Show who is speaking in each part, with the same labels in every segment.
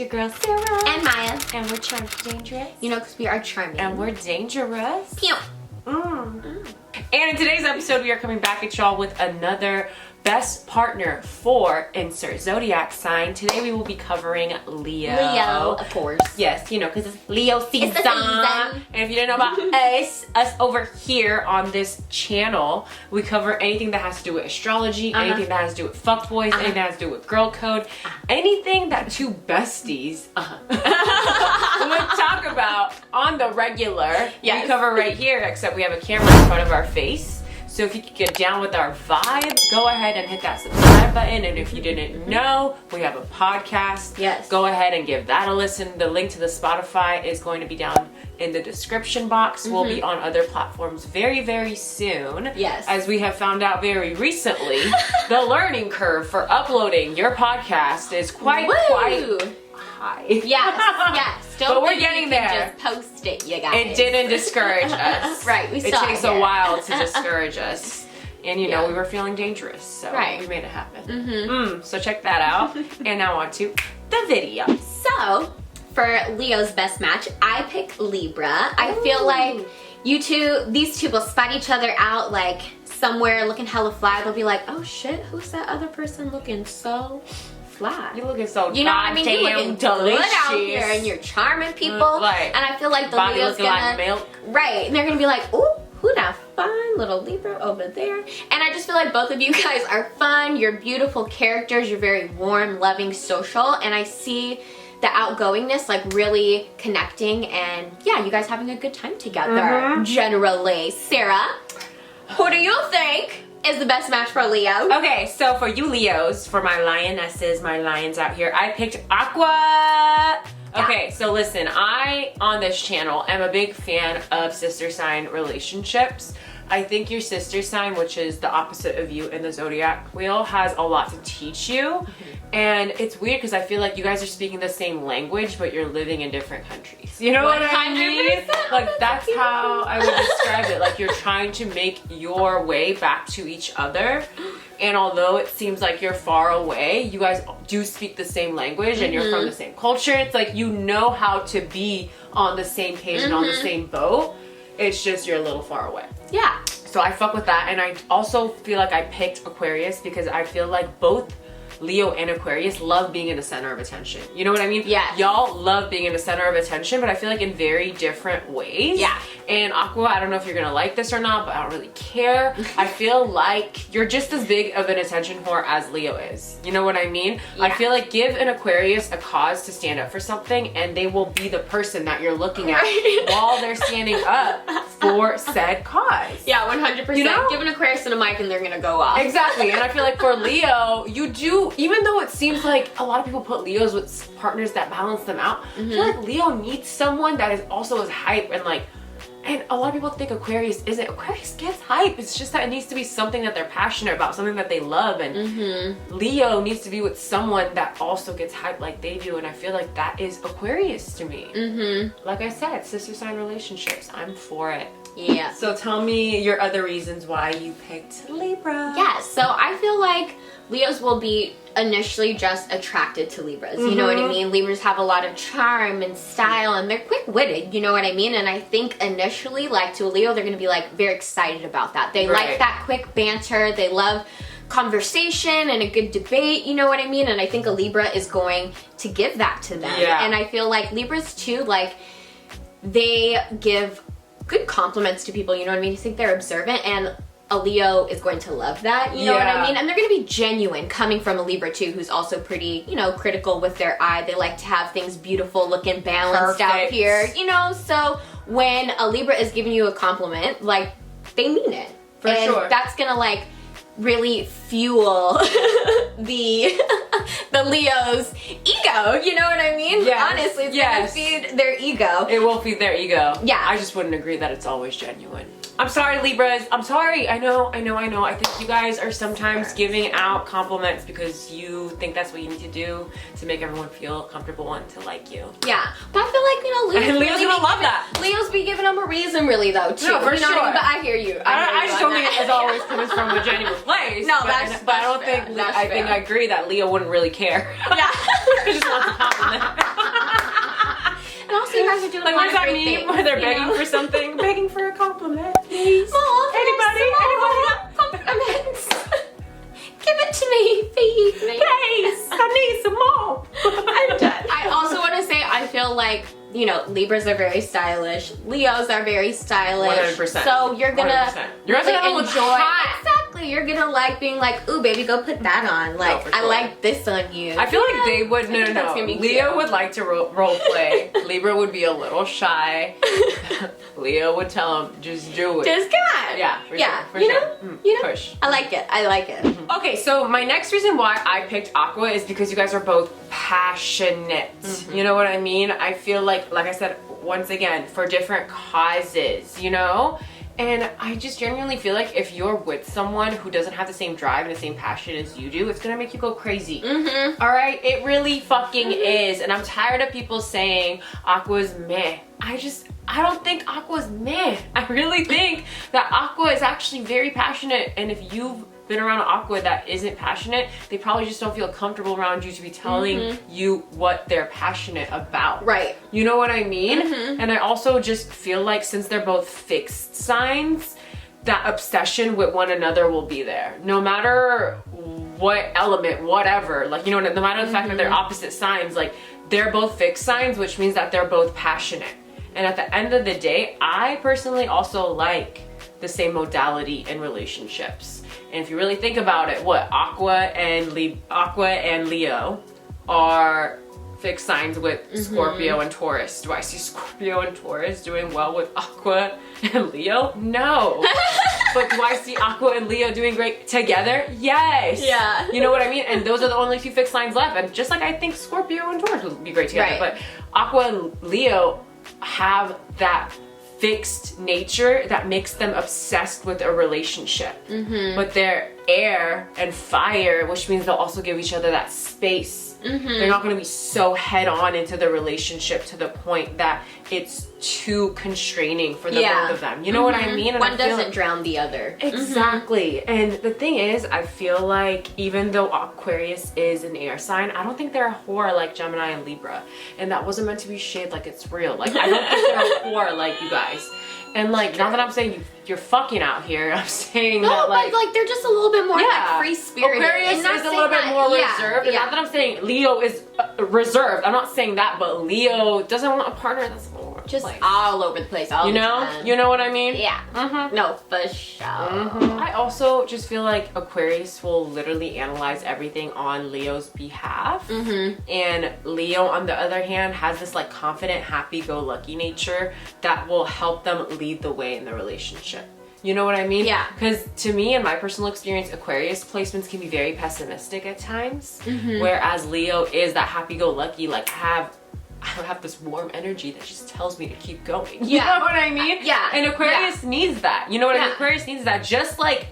Speaker 1: your girl Sarah.
Speaker 2: And Maya.
Speaker 1: And we're charmed dangerous.
Speaker 2: You know, because we are charming.
Speaker 1: And we're dangerous.
Speaker 2: Pew.
Speaker 1: And in today's episode, we are coming back at y'all with another best partner for insert zodiac sign. Today we will be covering Leo.
Speaker 2: Leo, of course.
Speaker 1: Yes, you know, because it's Leo season.
Speaker 2: It's the season.
Speaker 1: And if you didn't know about us over here on this channel, we cover anything that has to do with astrology, anything that has to do with fuckboys, anything that has to do with girl code, anything that two besties would talk about on the regular.
Speaker 2: Yes.
Speaker 1: We cover right here, except we have a camera in front of our face. So if you could get down with our vibe, go ahead and hit that subscribe button. And if you didn't know, we have a podcast.
Speaker 2: Yes.
Speaker 1: Go ahead and give that a listen. The link to the Spotify is going to be down in the description box. We'll be on other platforms very, very soon.
Speaker 2: Yes.
Speaker 1: As we have found out very recently, the learning curve for uploading your podcast is quite high.
Speaker 2: Yes. Don't
Speaker 1: But we're
Speaker 2: think
Speaker 1: getting
Speaker 2: you can
Speaker 1: there.
Speaker 2: Just post it, you guys.
Speaker 1: It didn't discourage us.
Speaker 2: Right, we
Speaker 1: It
Speaker 2: saw
Speaker 1: takes
Speaker 2: it.
Speaker 1: a while to discourage us. And you know,
Speaker 2: Yeah.
Speaker 1: we were feeling dangerous, so
Speaker 2: Right.
Speaker 1: we made it happen. So check that out. And now on to the video.
Speaker 2: So, for Leo's best match, I pick Libra. I feel like these two will spot each other out like somewhere looking hella fly. They'll be like, oh shit, who's that other person looking so fly?
Speaker 1: You're looking so
Speaker 2: You know what I mean? You're looking
Speaker 1: delicious.
Speaker 2: good out here and you're charming people.
Speaker 1: Right.
Speaker 2: And I feel like the
Speaker 1: Body
Speaker 2: Leo's
Speaker 1: looking
Speaker 2: gonna...
Speaker 1: like milk.
Speaker 2: Right. And they're gonna be like, ooh, who that fine little Libra over there? And I just feel like both of you guys are fun. You're beautiful characters. You're very warm, loving, social. And I see the outgoingness like really connecting. And yeah, you guys having a good time together. Generally. Sarah, who do you think is the best match for Leo?
Speaker 1: Okay, so for you Leos, for my lionesses, my lions out here, I picked Aqua. Okay, so listen, I, on this channel, am a big fan of sister sign relationships. I think your sister sign, which is the opposite of you in the zodiac wheel, has a lot to teach you. And it's weird because I feel like you guys are speaking the same language, but you're living in different countries. You know what I mean?
Speaker 2: 100%.
Speaker 1: Like, that's how I would describe it. Like, you're trying to make your way back to each other. And although it seems like you're far away, you guys do speak the same language and you're from the same culture. It's like you know how to be on the same page and on the same boat. It's just you're a little far away.
Speaker 2: Yeah.
Speaker 1: So I fuck with that. And I also feel like I picked Aquarius because I feel like both Leo and Aquarius love being in the center of attention. You know what I mean?
Speaker 2: Yeah.
Speaker 1: Y'all love being in the center of attention, but I feel like in very different ways.
Speaker 2: Yeah.
Speaker 1: And Aqua, I don't know if you're gonna like this or not, but I don't really care. I feel like you're just as big of an attention whore as Leo is. You know what I mean?
Speaker 2: Yeah.
Speaker 1: I feel like give an Aquarius a cause to stand up for something and they will be the person that you're looking at while they're standing up for said cause.
Speaker 2: Yeah, 100%.
Speaker 1: You know?
Speaker 2: Give an Aquarius and a mic and they're gonna go off.
Speaker 1: Exactly. And I feel like for Leo, you do, even though it seems like a lot of people put Leos with partners that balance them out, I feel like Leo needs someone that is also as hype and like, and a lot of people think Aquarius isn't. Aquarius gets hype. It's just that it needs to be something that they're passionate about, something that they love. And Leo needs to be with someone that also gets hype like they do. And I feel like that is Aquarius to me. Like I said, sister sign relationships. I'm for it.
Speaker 2: Yeah.
Speaker 1: So tell me your other reasons why you picked Libra.
Speaker 2: Yeah, so I feel like Leos will be initially just attracted to Libras. You know what I mean? Libras have a lot of charm and style and they're quick-witted, you know what I mean? And I think initially, like to a Leo, they're gonna be like very excited about that. They like that quick banter. They love conversation and a good debate, you know what I mean? And I think a Libra is going to give that to them.
Speaker 1: Yeah.
Speaker 2: And I feel like Libras too, like they give good compliments to people, you know what I mean? I think they're observant and a Leo is going to love that, you know what I mean? And they're going to be genuine coming from a Libra too, who's also pretty, you know, critical with their eye. They like to have things beautiful looking, balanced out here, you know? So when a Libra is giving you a compliment, like they mean it.
Speaker 1: For sure.
Speaker 2: That's going to like really fuel the Leo's ego, you know what I mean?
Speaker 1: Yes.
Speaker 2: Honestly, it's gonna feed their ego.
Speaker 1: It will feed their ego.
Speaker 2: Yeah.
Speaker 1: I just wouldn't agree that it's always genuine. I'm sorry, Libras. I'm sorry. I know. I think you guys are sometimes giving out compliments because you think that's what you need to do to make everyone feel comfortable and to like you.
Speaker 2: Yeah. But I feel like, you know,
Speaker 1: Leo's
Speaker 2: really
Speaker 1: gonna love that.
Speaker 2: Leo's be giving them a reason really though, too.
Speaker 1: No, for
Speaker 2: you know what I
Speaker 1: sure.
Speaker 2: mean? But I hear you.
Speaker 1: I just don't think
Speaker 2: that.
Speaker 1: it's always coming from a genuine place.
Speaker 2: No,
Speaker 1: but I don't
Speaker 2: fair.
Speaker 1: think,
Speaker 2: That's
Speaker 1: I think
Speaker 2: fair.
Speaker 1: I agree that Leo wouldn't really care.
Speaker 2: Yeah.
Speaker 1: He just wants a compliment.
Speaker 2: And also, you guys are doing
Speaker 1: like,
Speaker 2: a
Speaker 1: what
Speaker 2: lot
Speaker 1: does
Speaker 2: of
Speaker 1: that
Speaker 2: great
Speaker 1: mean?
Speaker 2: things,
Speaker 1: Where they're
Speaker 2: you
Speaker 1: begging
Speaker 2: know?
Speaker 1: for something, begging for a compliment, please.
Speaker 2: Anybody? Compliments. Give it to me, feed me.
Speaker 1: Please, I need some more.
Speaker 2: I'm done. I also want to say, I feel like, you know, Libras are very stylish. Leos are very stylish.
Speaker 1: 100%.
Speaker 2: So you're gonna
Speaker 1: 100%. You're
Speaker 2: really
Speaker 1: gonna look
Speaker 2: enjoy.
Speaker 1: hot.
Speaker 2: Exactly. You're gonna like being like, ooh, baby, go put that on. Like,
Speaker 1: for
Speaker 2: I
Speaker 1: sure.
Speaker 2: like this on you.
Speaker 1: I feel like they would,
Speaker 2: I think that's gonna be
Speaker 1: Leo
Speaker 2: cute.
Speaker 1: would like to role play. Libra would be a little shy. Leo would tell him, just do it.
Speaker 2: Just come on.
Speaker 1: Yeah, for
Speaker 2: yeah.
Speaker 1: sure. For
Speaker 2: you
Speaker 1: sure.
Speaker 2: know, you know.
Speaker 1: Push.
Speaker 2: I like it. I like it.
Speaker 1: Okay, so my next reason why I picked Aqua is because you guys are both passionate. You know what I mean? I feel like I said, once again, for different causes, you know? And I just genuinely feel like if you're with someone who doesn't have the same drive and the same passion as you do, it's gonna make you go crazy. All right? It really fucking is. And I'm tired of people saying Aqua's meh. I don't think Aqua's meh. I really think that Aqua is actually very passionate. And if you've been around an Aqua that isn't passionate, they probably just don't feel comfortable around you to be telling you what they're passionate about.
Speaker 2: Right.
Speaker 1: You know what I mean? And I also just feel like since they're both fixed signs, that obsession with one another will be there. No matter what element, whatever, like, you know, no matter the fact that they're opposite signs, like, they're both fixed signs, which means that they're both passionate. And at the end of the day, I personally also like the same modality in relationships. And if you really think about it, what Aqua and Leo are fixed signs with Scorpio and Taurus. Do I see Scorpio and Taurus doing well with Aqua and Leo? No. But do I see Aqua and Leo doing great together? Yes.
Speaker 2: Yeah.
Speaker 1: You know what I mean? And those are the only two fixed signs left. And just like I think Scorpio and Taurus would be great together.
Speaker 2: Right.
Speaker 1: But Aqua and Leo have that fixed nature that makes them obsessed with a relationship. But they're air and fire, which means they'll also give each other that space. They're not going to be so head on into the relationship to the point that it's too constraining for the both of them. You know what I mean? And
Speaker 2: One
Speaker 1: I feel
Speaker 2: doesn't drown the other.
Speaker 1: Exactly. And the thing is, I feel like even though Aquarius is an air sign, I don't think they're a whore like Gemini and Libra. And that wasn't meant to be shade, like it's real. Like, I don't think they're a whore like you guys. And like, not that I'm saying you're fucking out here. I'm saying that like,
Speaker 2: but like they're just a little bit more like free spirited.
Speaker 1: Aquarius is a little bit more reserved. And not that I'm saying Leo is reserved. I'm not saying that, but Leo doesn't want a partner that's
Speaker 2: just all over the place. All
Speaker 1: you
Speaker 2: the
Speaker 1: know,
Speaker 2: time.
Speaker 1: you know what I mean?
Speaker 2: Yeah. No, for sure.
Speaker 1: I also just feel like Aquarius will literally analyze everything on Leo's behalf. And Leo, on the other hand, has this like confident, happy-go-lucky nature that will help them lead the way in the relationship. You know what I mean?
Speaker 2: Yeah.
Speaker 1: Because to me, in my personal experience, Aquarius placements can be very pessimistic at times. Whereas Leo is that happy-go-lucky, like I have this warm energy that just tells me to keep going. You know what I mean? And Aquarius needs that. You know what I mean? Aquarius needs that. Just like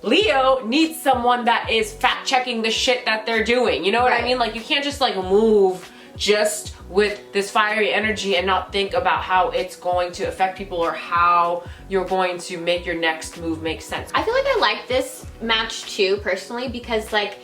Speaker 1: Leo needs someone that is fact checking the shit that they're doing. You know what I mean? Like, you can't just like move just with this fiery energy and not think about how it's going to affect people or how you're going to make your next move make sense.
Speaker 2: I feel like I like this match too, personally, because like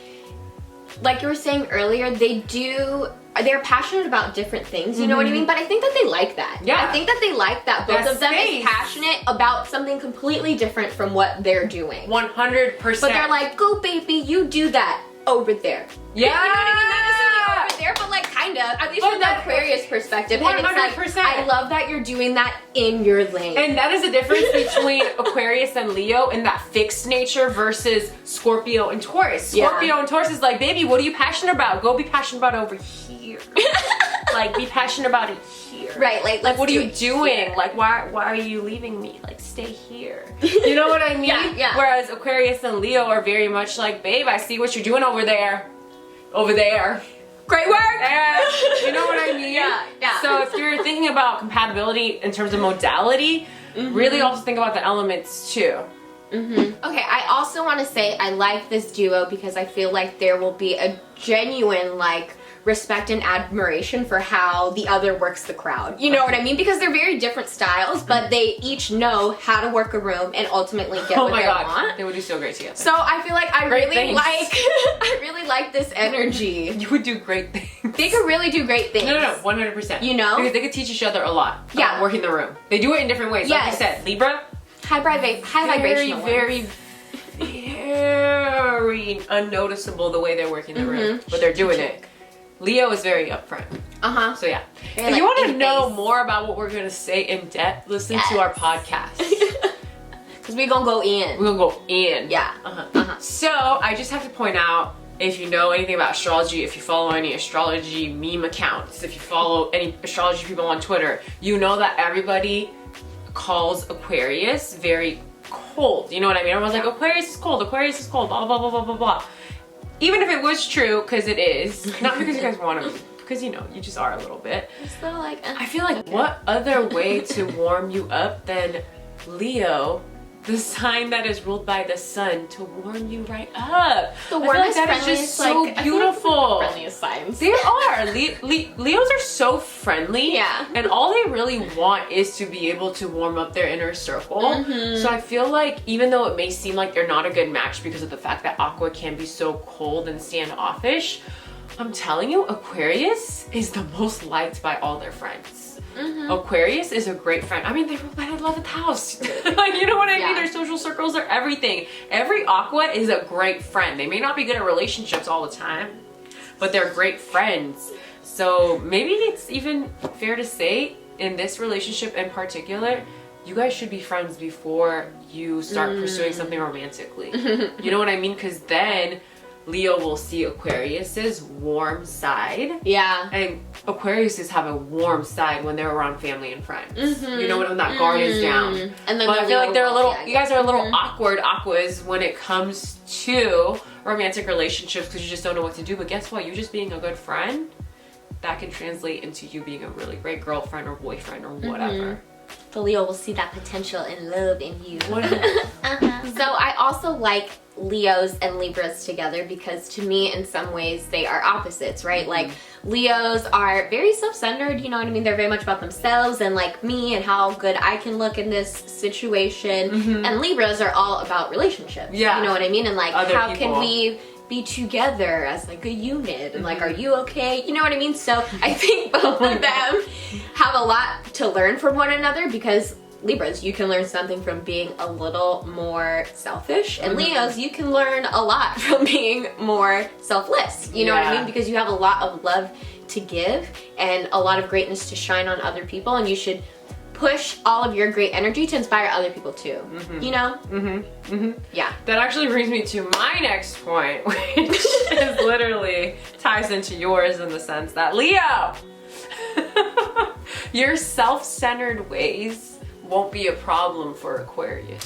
Speaker 2: you were saying earlier, they're passionate about different things, you know what I mean? But I think that they like that.
Speaker 1: Yeah.
Speaker 2: I think that they like that both
Speaker 1: That
Speaker 2: of them
Speaker 1: space.
Speaker 2: is passionate about something completely different from what they're doing.
Speaker 1: 100%.
Speaker 2: But they're like, go baby, you do that over there.
Speaker 1: Yeah.
Speaker 2: You know what I mean? Not necessarily over there, but like kind of. At least from the Aquarius perspective. And it's like,
Speaker 1: 100%.
Speaker 2: I love that you're doing that in your lane.
Speaker 1: And that is the difference between Aquarius and Leo in that fixed nature versus Scorpio and Taurus. Scorpio and Taurus is like, baby, what are you passionate about? Go be passionate about it over here. Like, be passionate about it here.
Speaker 2: Right, like
Speaker 1: what are you doing?
Speaker 2: Here.
Speaker 1: Like, why are you leaving me? Like, stay here. You know what I mean?
Speaker 2: Yeah.
Speaker 1: Whereas Aquarius and Leo are very much like, babe, I see what you're doing over there. Over there.
Speaker 2: Great work!
Speaker 1: You know what I mean?
Speaker 2: Yeah.
Speaker 1: So if you're thinking about compatibility in terms of modality, really also think about the elements too.
Speaker 2: Okay, I also want to say I like this duo because I feel like there will be a genuine like respect and admiration for how the other works the crowd. You know what I mean? Because they're very different styles, but they each know how to work a room and ultimately get what they want.
Speaker 1: They would do so great together.
Speaker 2: So I feel like I
Speaker 1: Great
Speaker 2: really
Speaker 1: things.
Speaker 2: like I really like this energy.
Speaker 1: You would do great things.
Speaker 2: They could really do great things.
Speaker 1: No, 100%.
Speaker 2: You know?
Speaker 1: Because they could teach each other a lot.
Speaker 2: Yeah.
Speaker 1: About working the room. They do it in different ways. Like you said, Libra.
Speaker 2: High vibrational.
Speaker 1: Very unnoticeable the way they're working the room. But they're doing it. Leo is very upfront. So yeah. If you want to know more about what we're going to say in depth, listen to our podcast.
Speaker 2: Because we're going to go in.
Speaker 1: We're going to go in.
Speaker 2: Yeah.
Speaker 1: So I just have to point out, if you know anything about astrology, if you follow any astrology meme accounts, if you follow any astrology people on Twitter, you know that everybody calls Aquarius very cold. You know what I mean? Everyone's like, Aquarius is cold, blah, blah, blah, blah, blah, blah. Even if it was true, because it is, not because you guys want to, because you know, you just are a little bit.
Speaker 2: So like,
Speaker 1: I feel like what other way to warm you up than Leo, the sign that is ruled by the sun, to warm you right up.
Speaker 2: The warmest,
Speaker 1: that is just so beautiful.
Speaker 2: Friendliest signs.
Speaker 1: They are. Leos are so friendly.
Speaker 2: Yeah.
Speaker 1: And all they really want is to be able to warm up their inner circle. So I feel like even though it may seem like they're not a good match because of the fact that Aqua can be so cold and standoffish, I'm telling you, Aquarius is the most liked by all their friends. Aquarius is a great friend. I mean, they're ruled by the 11th house. Like, you know what I mean? Their social circles are everything. Every Aqua is a great friend. They may not be good at relationships all the time, but they're great friends. So maybe it's even fair to say, in this relationship in particular, you guys should be friends before you start pursuing something romantically. You know what I mean? Because then Leo will see Aquarius's warm side. Yeah. And Aquariuses have a warm side when they're around family and friends. You know, when that guard is down. And then but I feel like they're a little, you guys are a little awkward Aquas when it comes to romantic relationships because you just don't know what to do. But guess what? You just being a good friend, that can translate into you being a really great girlfriend or boyfriend or whatever.
Speaker 2: The Leo will see that potential and love in you. So I also like Leos and Libras together because to me in some ways they are opposites, right? Like Leos are very self-centered, you know what I mean? They're very much about themselves and like me and how good I can look in this situation. And Libras are all about relationships. You know what I mean? And like how can we be together as like a unit and like, are you okay? You know what I mean? So I think both of them have a lot to learn from one another because Libras, you can learn something from being a little more selfish, and Leos, you can learn a lot from being more selfless. You know what I mean? Because you have a lot of love to give and a lot of greatness to shine on other people, and you should push all of your great energy to inspire other people too. You know? Yeah. That actually brings me to my next point, which is literally ties into yours in the sense that Leo, your self-centered ways won't be a problem for Aquarius.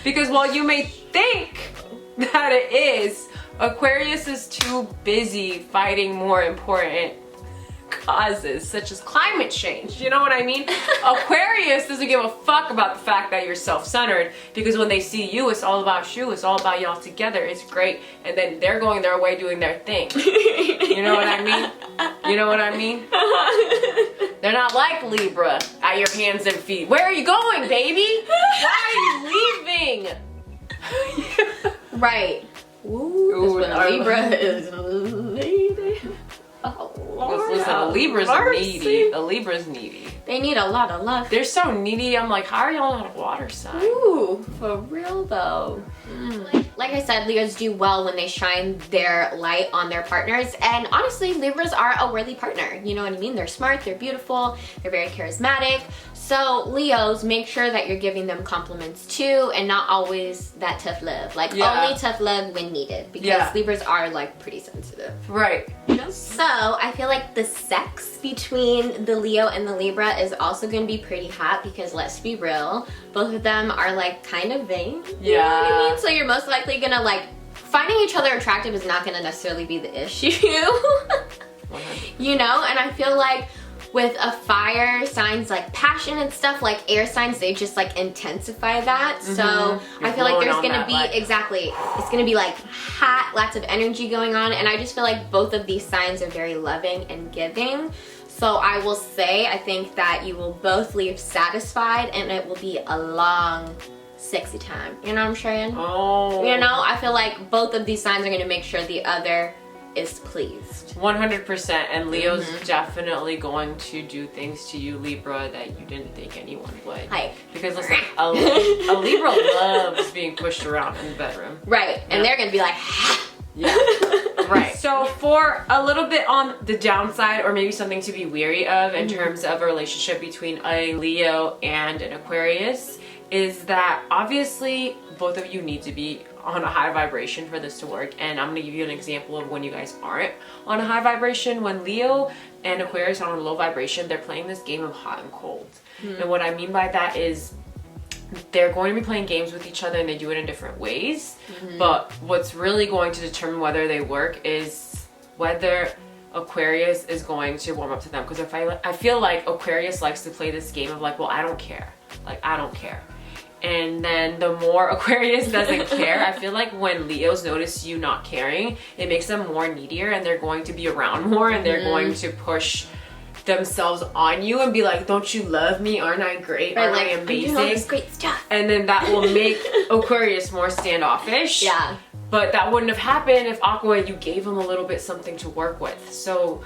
Speaker 2: Because while you may think that it is, Aquarius is too busy fighting more important causes such as climate change. You know what I mean? Aquarius doesn't give a fuck about the fact that you're self-centered because when they see you, it's all about you. It's all about y'all together. It's great. And then they're going their way doing their thing. You know what I mean? You know what I mean? They're not like Libra at your hands and feet. Where are you going, baby? Why are you leaving? Right. Ooh, when a Libra is needy. Oh, Lord, listen, a Libra's needy. A Libra's needy. They need a lot of love. They're so needy. I'm like, how are y'all not a water sign? Ooh, for real though. Like I said, Leos do well when they shine their light on their partners. And honestly, Libras are a worthy partner. You know what I mean? They're smart, they're beautiful, they're very charismatic. So Leos, make sure that you're giving them compliments too and not always that tough love. Like only tough love when needed because Libras are like pretty sensitive. Right. You know? So I feel like the sex between the Leo and the Libra is also going to be pretty hot because let's be real, both of them are like kind of vain. You know what I mean? So you're most likely going to like, finding each other attractive is not going to necessarily be the issue. You know? And I feel like with a fire signs like passion and stuff, like air signs, they just like intensify that. So I feel like there's gonna be, it's gonna be like hot, lots of energy going on. And I just feel like both of these signs are very loving and giving. So I will say, I think that you will both leave satisfied and it will be a long, sexy time. You know what I'm saying? Oh. You know, I feel like both of these signs are gonna make sure the other is pleased.
Speaker 1: 100%. And Leo's definitely going to do things to you, Libra, that you didn't think anyone would.
Speaker 2: Like,
Speaker 1: because listen, a Libra loves being pushed around in the bedroom.
Speaker 2: Right. And they're gonna be like,
Speaker 1: yeah. Right. So for a little bit on the downside, or maybe something to be wary of in terms of a relationship between a Leo and an Aquarius, is that obviously both of you need to be on a high vibration for this to work. And I'm gonna give you an example of when you guys aren't on a high vibration. When Leo and Aquarius are on a low vibration, they're playing this game of hot and cold. And what I mean by that is they're going to be playing games with each other, and they do it in different ways. But what's really going to determine whether they work is whether Aquarius is going to warm up to them. Because I feel like Aquarius likes to play this game of like, well, I don't care. Like, I don't care. And then the more Aquarius doesn't care, I feel like when Leos notice you not caring, it makes them more needier, and they're going to be around more, and they're going to push themselves on you and be like, don't you love me? Aren't I great? Aren't I amazing?
Speaker 2: I'm doing all this great stuff.
Speaker 1: And then that will make Aquarius more standoffish.
Speaker 2: Yeah.
Speaker 1: But that wouldn't have happened if Aqua, you gave him a little bit something to work with. So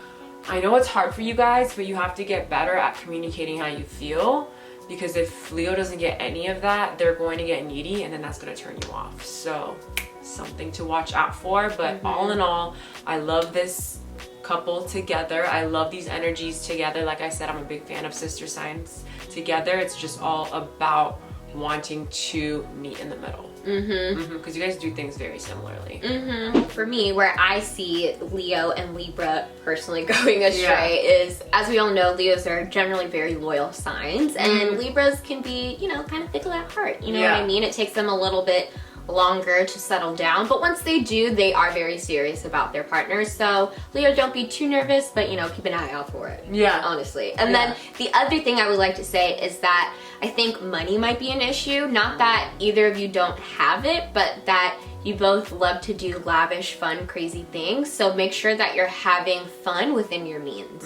Speaker 1: I know it's hard for you guys, but you have to get better at communicating how you feel. Because if Leo doesn't get any of that, they're going to get needy, and then that's going to turn you off. So something to watch out for. But all in all, I love this couple together. I love these energies together. Like I said, I'm a big fan of sister signs together. It's just all about wanting to meet in the middle. Because you guys do things very similarly.
Speaker 2: For me, where I see Leo and Libra personally going astray is, as we all know, Leos are generally very loyal signs, and Libras can be, you know, kind of fickle at heart. You know what I mean? It takes them a little bit longer to settle down, but once they do, they are very serious about their partners. So Leo, don't be too nervous, but you know, keep an eye out for it. Yeah, honestly. And then the other thing I would like to say is that I think money might be an issue. Not that either of you don't have it, but that you both love to do lavish, fun, crazy things. So make sure that you're having fun within your means.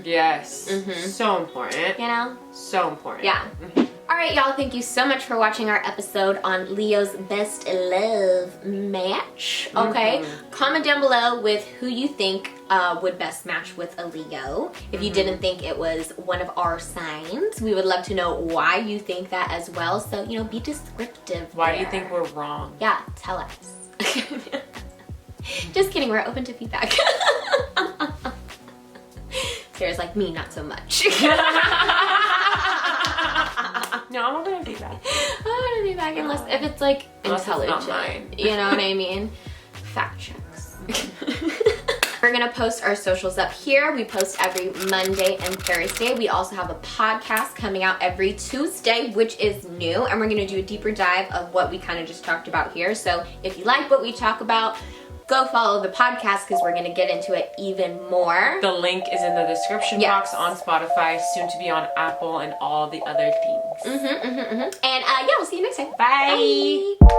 Speaker 1: Yes. So important.
Speaker 2: You know?
Speaker 1: So important.
Speaker 2: Yeah. Alright, y'all, thank you so much for watching our episode on Leo's best love match. Okay? Comment down below with who you think would best match with a Leo. If you didn't think it was one of our signs, we would love to know why you think that as well. So, you know, be descriptive.
Speaker 1: Why do you think we're wrong?
Speaker 2: Yeah, tell us. Just kidding, we're open to feedback. Sarah's like, me, not so much.
Speaker 1: No, I'm open to feedback.
Speaker 2: I want to feedback unless if it's like intelligent.
Speaker 1: It's not mine.
Speaker 2: You know what I mean? Fact checks. We're gonna post our socials up here. We post every Monday and Thursday. We also have a podcast coming out every Tuesday, which is new, and we're gonna do a deeper dive of what we kind of just talked about here. So if you like what we talk about, go follow the podcast because we're gonna get into it even more.
Speaker 1: The link is in the description box on Spotify, soon to be on Apple and all the other things.
Speaker 2: And yeah, we'll see you next time.
Speaker 1: Bye.
Speaker 2: Bye.